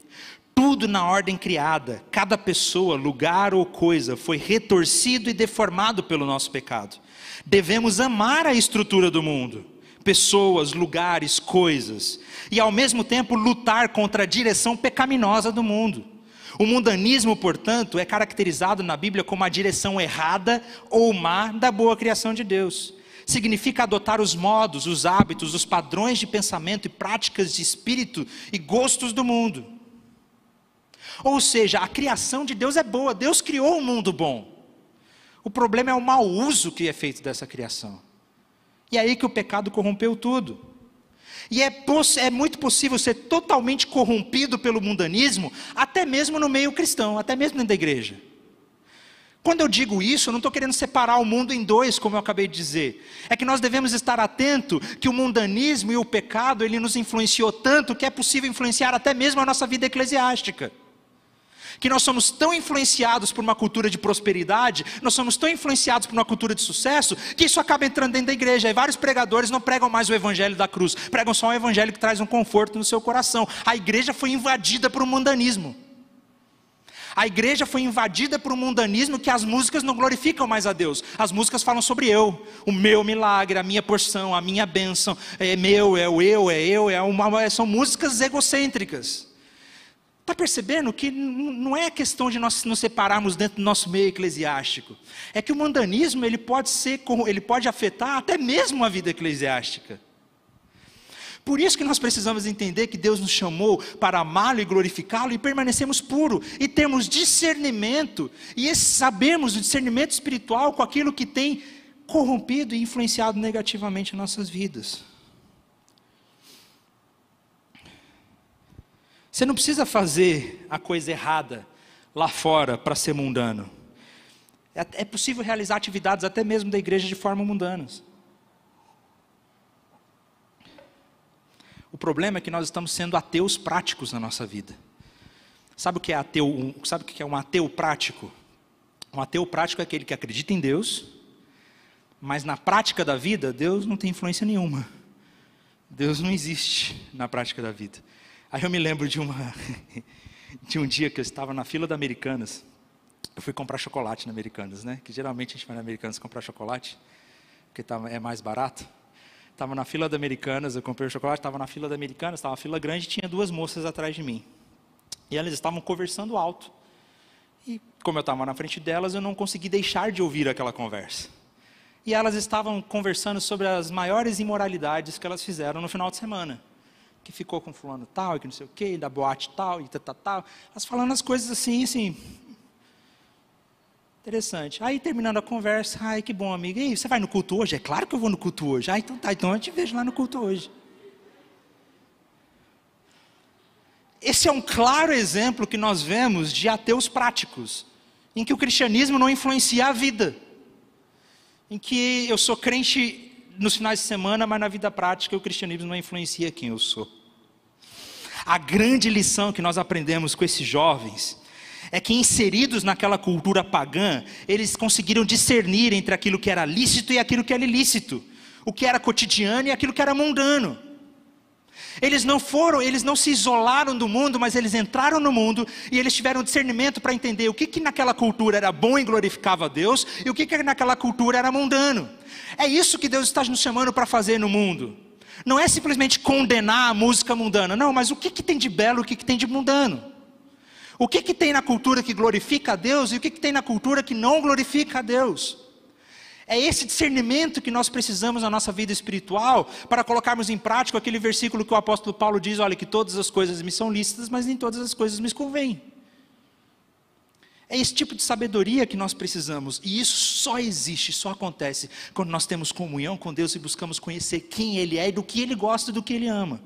Tudo na ordem criada, cada pessoa, lugar ou coisa foi retorcido e deformado pelo nosso pecado. Devemos amar a estrutura do mundo, pessoas, lugares, coisas, e ao mesmo tempo lutar contra a direção pecaminosa do mundo. O mundanismo, portanto, é caracterizado na Bíblia como a direção errada ou má da boa criação de Deus. Significa adotar os modos, os hábitos, os padrões de pensamento e práticas de espírito e gostos do mundo. Ou seja, a criação de Deus é boa, Deus criou um mundo bom. O problema é o mau uso que é feito dessa criação. E é aí que o pecado corrompeu tudo. E é muito possível ser totalmente corrompido pelo mundanismo, até mesmo no meio cristão, até mesmo dentro da igreja. Quando eu digo isso, eu não estou querendo separar o mundo em dois, como eu acabei de dizer. É que nós devemos estar atentos que o mundanismo e o pecado, ele nos influenciou tanto, que é possível influenciar até mesmo a nossa vida eclesiástica. Que nós somos tão influenciados por uma cultura de prosperidade, nós somos tão influenciados por uma cultura de sucesso, que isso acaba entrando dentro da igreja. E vários pregadores não pregam mais o evangelho da cruz, pregam só um evangelho que traz um conforto no seu coração. A igreja foi invadida por um mundanismo. A igreja foi invadida por um mundanismo que as músicas não glorificam mais a Deus. As músicas falam sobre eu, o meu milagre, a minha porção, a minha bênção, é meu, é o eu, são músicas egocêntricas. Está percebendo que não é questão de nós nos separarmos dentro do nosso meio eclesiástico. É que o mundanismo ele pode afetar até mesmo a vida eclesiástica. Por isso que nós precisamos entender que Deus nos chamou para amá-lo e glorificá-lo e permanecemos puros, e termos discernimento, e sabemos o discernimento espiritual com aquilo que tem corrompido e influenciado negativamente nossas vidas. Você não precisa fazer a coisa errada lá fora para ser mundano. É possível realizar atividades até mesmo da igreja de forma mundanas. O problema é que nós estamos sendo ateus práticos na nossa vida. Sabe o que é ateu? Sabe o que é um ateu prático? Um ateu prático é aquele que acredita em Deus, mas na prática da vida, Deus não tem influência nenhuma. Deus não existe na prática da vida. Aí eu me lembro de um dia que eu estava na fila da Americanas. Eu fui comprar chocolate na Americanas, né? Que geralmente a gente vai na Americanas comprar chocolate, porque é mais barato. Estava na fila da Americanas, eu comprei o chocolate, estava na fila da Americanas, estava uma fila grande, tinha duas moças atrás de mim. E elas estavam conversando alto. E como eu estava na frente delas, eu não consegui deixar de ouvir aquela conversa. E elas estavam conversando sobre as maiores imoralidades que elas fizeram no final de semana. Que ficou com fulano tal, e que não sei o quê, da boate tal, e tal. Elas falando as coisas assim, interessante. Aí terminando a conversa, ai que bom amigo, e aí, você vai no culto hoje? É claro que eu vou no culto hoje. Ah, então tá, então eu te vejo lá no culto hoje. Esse é um claro exemplo que nós vemos de ateus práticos, em que o cristianismo não influencia a vida. Em que eu sou crente nos finais de semana, mas na vida prática o cristianismo não influencia quem eu sou. A grande lição que nós aprendemos com esses jovens é que, inseridos naquela cultura pagã, eles conseguiram discernir entre aquilo que era lícito e aquilo que era ilícito, o que era cotidiano e aquilo que era mundano. Eles não se isolaram do mundo, mas eles entraram no mundo e eles tiveram discernimento para entender o que naquela cultura era bom e glorificava a Deus e o que naquela cultura era mundano. É isso que Deus está nos chamando para fazer no mundo. Não é simplesmente condenar a música mundana, não, mas o que tem de belo, o que tem de mundano? O que tem na cultura que glorifica a Deus e o que tem na cultura que não glorifica a Deus? É esse discernimento que nós precisamos na nossa vida espiritual para colocarmos em prática aquele versículo que o apóstolo Paulo diz, olha, que todas as coisas me são lícitas, mas nem todas as coisas me convêm. É esse tipo de sabedoria que nós precisamos, e isso só existe, só acontece quando nós temos comunhão com Deus e buscamos conhecer quem Ele é e do que Ele gosta e do que Ele ama.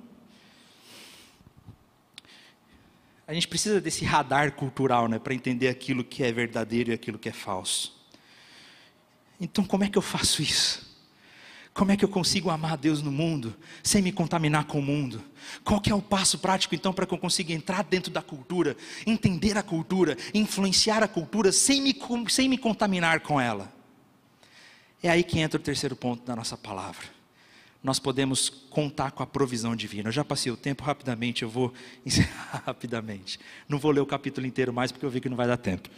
A gente precisa desse radar cultural, né, para entender aquilo que é verdadeiro e aquilo que é falso. Então como é que eu faço isso? Como é que eu consigo amar a Deus no mundo, sem me contaminar com o mundo? Qual que é o passo prático então para que eu consiga entrar dentro da cultura, entender a cultura, influenciar a cultura, sem me contaminar com ela? É aí que entra o terceiro ponto da nossa palavra. Nós podemos contar com a provisão divina. Eu já passei o tempo, rapidamente, eu vou encerrar rapidamente. Não vou ler o capítulo inteiro mais, porque eu vi que não vai dar tempo.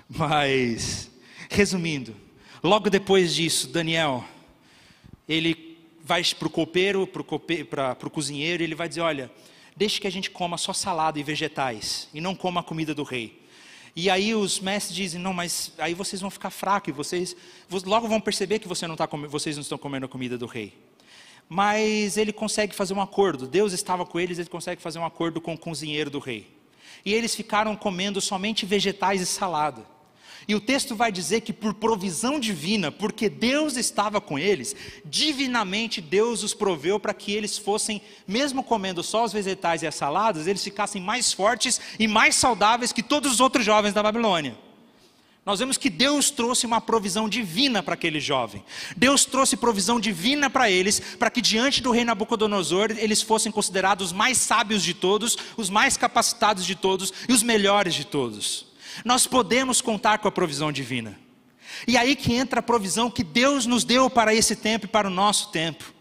Mas, resumindo, logo depois disso, Daniel, ele vai para o copeiro, para o cozinheiro, e ele vai dizer, olha, deixe que a gente coma só salada e vegetais, e não coma a comida do rei. E aí os mestres dizem, não, mas aí vocês vão ficar fracos, e vocês logo vão perceber que vocês não estão comendo a comida do rei. Mas ele consegue fazer um acordo, Deus estava com eles, ele consegue fazer um acordo com o cozinheiro do rei. E eles ficaram comendo somente vegetais e salada. E o texto vai dizer que por provisão divina, porque Deus estava com eles, divinamente Deus os proveu para que eles fossem, mesmo comendo só os vegetais e as saladas, eles ficassem mais fortes e mais saudáveis que todos os outros jovens da Babilônia. Nós vemos que Deus trouxe uma provisão divina para aquele jovem. Deus trouxe provisão divina para eles, para que diante do rei Nabucodonosor, eles fossem considerados os mais sábios de todos, os mais capacitados de todos e os melhores de todos. Nós podemos contar com a provisão divina. E aí que entra a provisão que Deus nos deu para esse tempo e para o nosso tempo.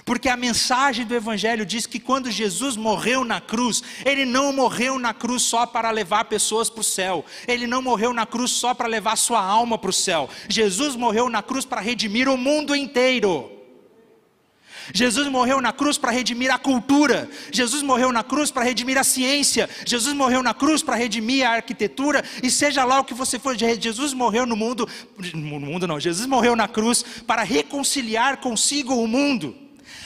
Porque a mensagem do Evangelho diz que quando Jesus morreu na cruz, Ele não morreu na cruz só para levar pessoas para o céu. Ele não morreu na cruz só para levar sua alma para o céu. Jesus morreu na cruz para redimir o mundo inteiro. Jesus morreu na cruz para redimir a cultura. Jesus morreu na cruz para redimir a ciência. Jesus morreu na cruz para redimir a arquitetura. E seja lá o que você for, Jesus morreu Jesus morreu na cruz para reconciliar consigo o mundo.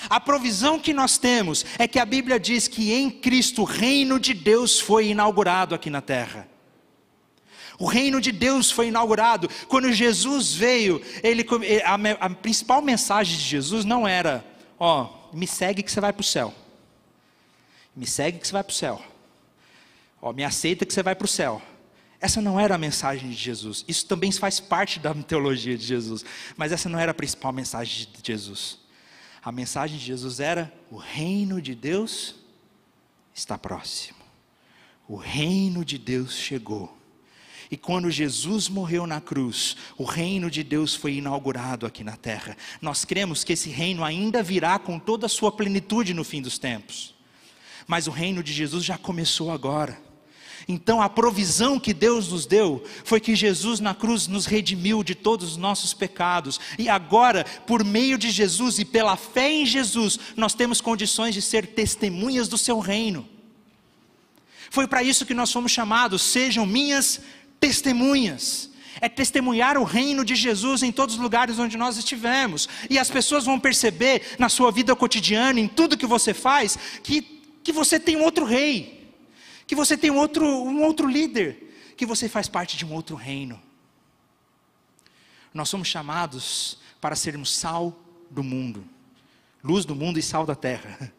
A provisão que nós temos é que a Bíblia diz que em Cristo o reino de Deus foi inaugurado aqui na terra. O reino de Deus foi inaugurado. Quando Jesus veio, a principal mensagem de Jesus não era: me segue que você vai para o céu. Me segue que você vai para o céu. Me aceita que você vai para o céu. Essa não era a mensagem de Jesus. Isso também faz parte da teologia de Jesus. Mas essa não era a principal mensagem de Jesus. A mensagem de Jesus era: o reino de Deus está próximo. O reino de Deus chegou. E quando Jesus morreu na cruz, o reino de Deus foi inaugurado aqui na terra. Nós cremos que esse reino ainda virá com toda a sua plenitude no fim dos tempos. Mas o reino de Jesus já começou agora. Então a provisão que Deus nos deu foi que Jesus na cruz nos redimiu de todos os nossos pecados. E agora, por meio de Jesus e pela fé em Jesus, nós temos condições de ser testemunhas do seu reino. Foi para isso que nós fomos chamados: sejam minhas testemunhas. É testemunhar o reino de Jesus em todos os lugares onde nós estivermos. E as pessoas vão perceber na sua vida cotidiana, em tudo que você faz, que você tem um outro rei, que você tem um outro líder, que você faz parte de um outro reino. Nós somos chamados para sermos sal do mundo, luz do mundo e sal da terra.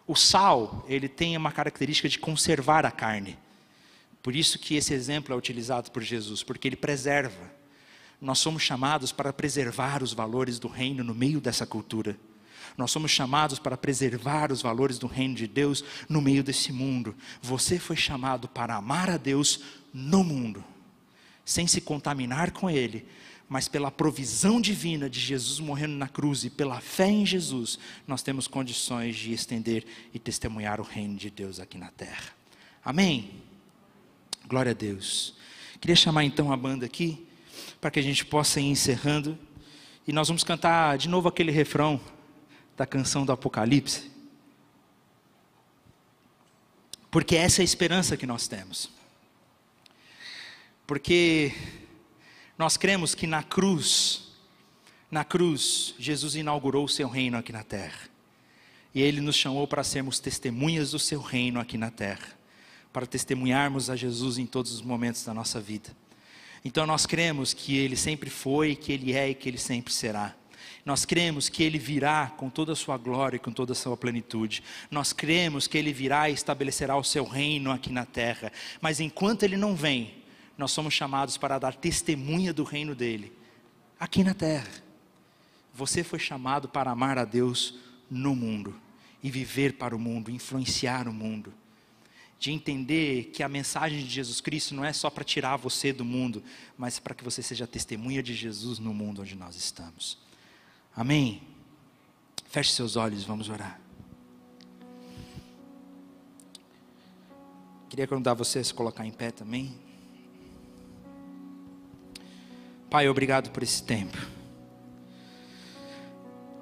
O sal, ele tem uma característica de conservar a carne. Por isso que esse exemplo é utilizado por Jesus, porque ele preserva. Nós somos chamados para preservar os valores do reino no meio dessa cultura. Nós somos chamados para preservar os valores do reino de Deus no meio desse mundo. Você foi chamado para amar a Deus no mundo, sem se contaminar com Ele, mas pela provisão divina de Jesus morrendo na cruz e pela fé em Jesus, nós temos condições de estender e testemunhar o reino de Deus aqui na terra. Amém? Glória a Deus. Queria chamar então a banda aqui, para que a gente possa ir encerrando, e nós vamos cantar de novo aquele refrão da canção do Apocalipse, porque essa é a esperança que nós temos, porque nós cremos que na cruz, Jesus inaugurou o seu reino aqui na terra, e Ele nos chamou para sermos testemunhas do seu reino aqui na terra, para testemunharmos a Jesus em todos os momentos da nossa vida. Então nós cremos que Ele sempre foi, que Ele é e que Ele sempre será. Nós cremos que Ele virá com toda a sua glória e com toda a sua plenitude. Nós cremos que Ele virá e estabelecerá o seu reino aqui na terra. Mas enquanto Ele não vem, nós somos chamados para dar testemunha do reino dEle aqui na terra. Você foi chamado para amar a Deus no mundo e viver para o mundo, influenciar o mundo. De entender que a mensagem de Jesus Cristo não é só para tirar você do mundo, mas para que você seja testemunha de Jesus no mundo onde nós estamos. Amém? Feche seus olhos, vamos orar. Queria convidar você a se colocar em pé também. Pai, obrigado por esse tempo.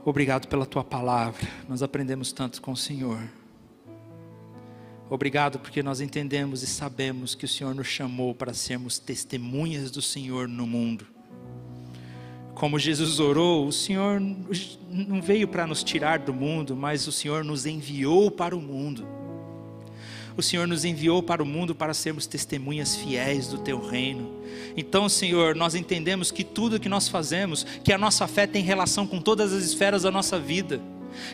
Obrigado pela Tua palavra. Nós aprendemos tanto com o Senhor. Obrigado porque nós entendemos e sabemos que o Senhor nos chamou para sermos testemunhas do Senhor no mundo. Como Jesus orou, o Senhor não veio para nos tirar do mundo, mas o Senhor nos enviou para o mundo. O Senhor nos enviou para o mundo para sermos testemunhas fiéis do Teu reino. Então, Senhor, nós entendemos que tudo que nós fazemos, que a nossa fé tem relação com todas as esferas da nossa vida.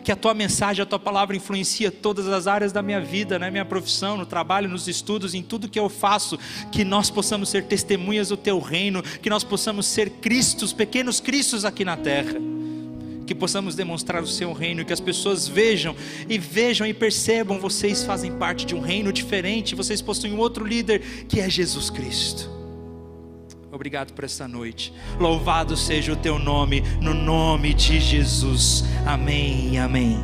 Que a Tua mensagem, a Tua palavra influencia todas as áreas da minha vida, na minha profissão, no trabalho, nos estudos, em tudo que eu faço. Que nós possamos ser testemunhas do Teu reino, que nós possamos ser Cristos, pequenos Cristos aqui na terra. Que possamos demonstrar o Seu reino, que as pessoas vejam e percebam, vocês fazem parte de um reino diferente, vocês possuem um outro líder, que é Jesus Cristo. Obrigado por essa noite. Louvado seja o Teu nome, no nome de Jesus. Amém e amém.